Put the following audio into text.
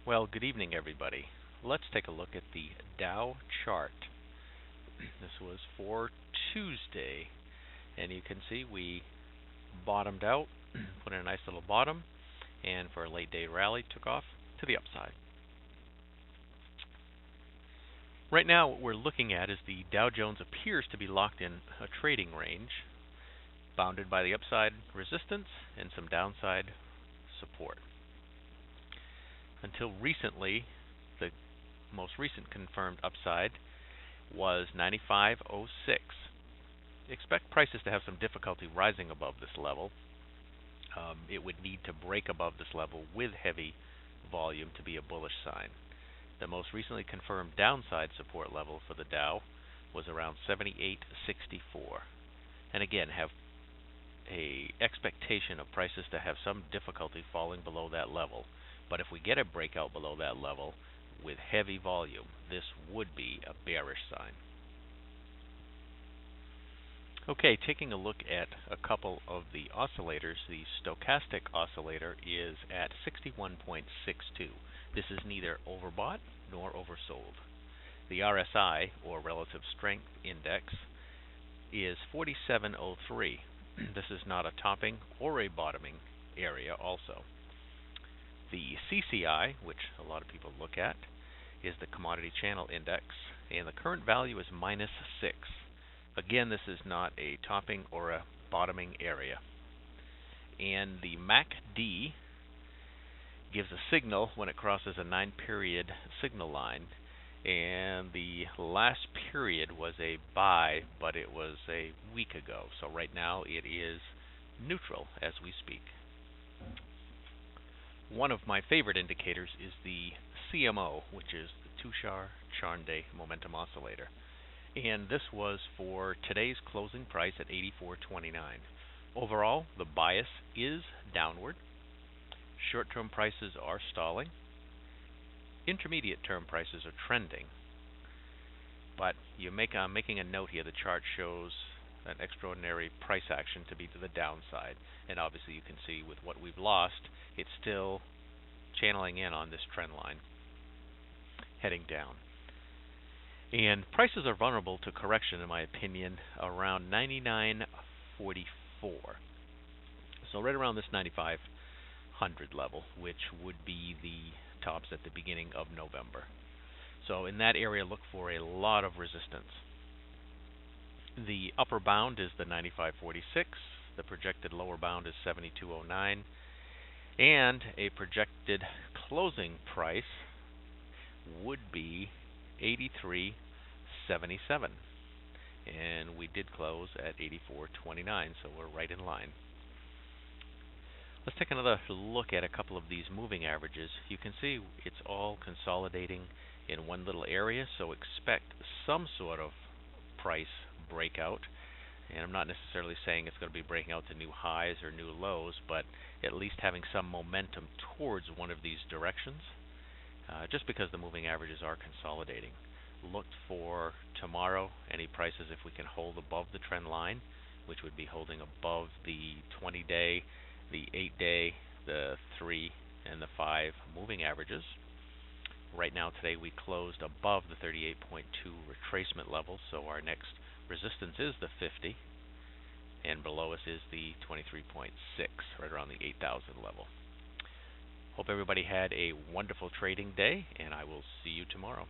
Well, good evening, everybody. Let's take a look at the Dow chart. This was for Tuesday, and you can see we bottomed out, put in a nice little bottom, and for a late day rally, took off to the upside. Right now, what we're looking at is the Dow Jones appears to be locked in a trading range, bounded by the upside resistance and some downside support. Until recently, the most recent confirmed upside was 95.06. Expect prices to have some difficulty rising above this level. It would need to break above this level with heavy volume to be a bullish sign. The most recently confirmed downside support level for the Dow was around 78.64. And again, have a expectation of prices to have some difficulty falling below that level. But if we get a breakout below that level with heavy volume, this would be a bearish sign. Okay, taking a look at a couple of the oscillators, the stochastic oscillator is at 61.62. This is neither overbought nor oversold. The RSI, or Relative Strength Index, is 47.03. This is not a topping or a bottoming area also. The CCI, which a lot of people look at, is the Commodity Channel Index, and the current value is -6. Again, this is not a topping or a bottoming area. And the MACD gives a signal when it crosses a 9-period signal line, and the last period was a buy, but it was a week ago. So right now it is neutral as we speak. One of my favorite indicators is the CMO, which is the Tushar-Charnde Momentum Oscillator. And this was for today's closing price at 84.29. Overall, the bias is downward. Short-term prices are stalling. Intermediate-term prices are trending. But I'm making a note here. The chart shows an extraordinary price action to be to the downside. And obviously you can see with what we've lost, it's still channeling in on this trend line, heading down. And prices are vulnerable to correction, in my opinion, around 99.44. So right around this 9,500 level, which would be the tops at the beginning of November. So in that area, look for a lot of resistance. The upper bound is the 95.46. The projected lower bound is 72.09. And a projected closing price would be 83.77, and we did close at 84.29, so we're right in line. Let's take another look at a couple of these moving averages. You can see it's all consolidating in one little area, so expect some sort of price breakout. And I'm not necessarily saying it's going to be breaking out to new highs or new lows, but at least having some momentum towards one of these directions, just because the moving averages are consolidating. Look for tomorrow any prices if we can hold above the trend line, which would be holding above the 20-day, the 8-day, the 3 and the 5 moving averages. Right now today we closed above the 38.2 retracement level, so our next resistance is the 50, and below us is the 23.6, right around the 8,000 level. Hope everybody had a wonderful trading day, and I will see you tomorrow.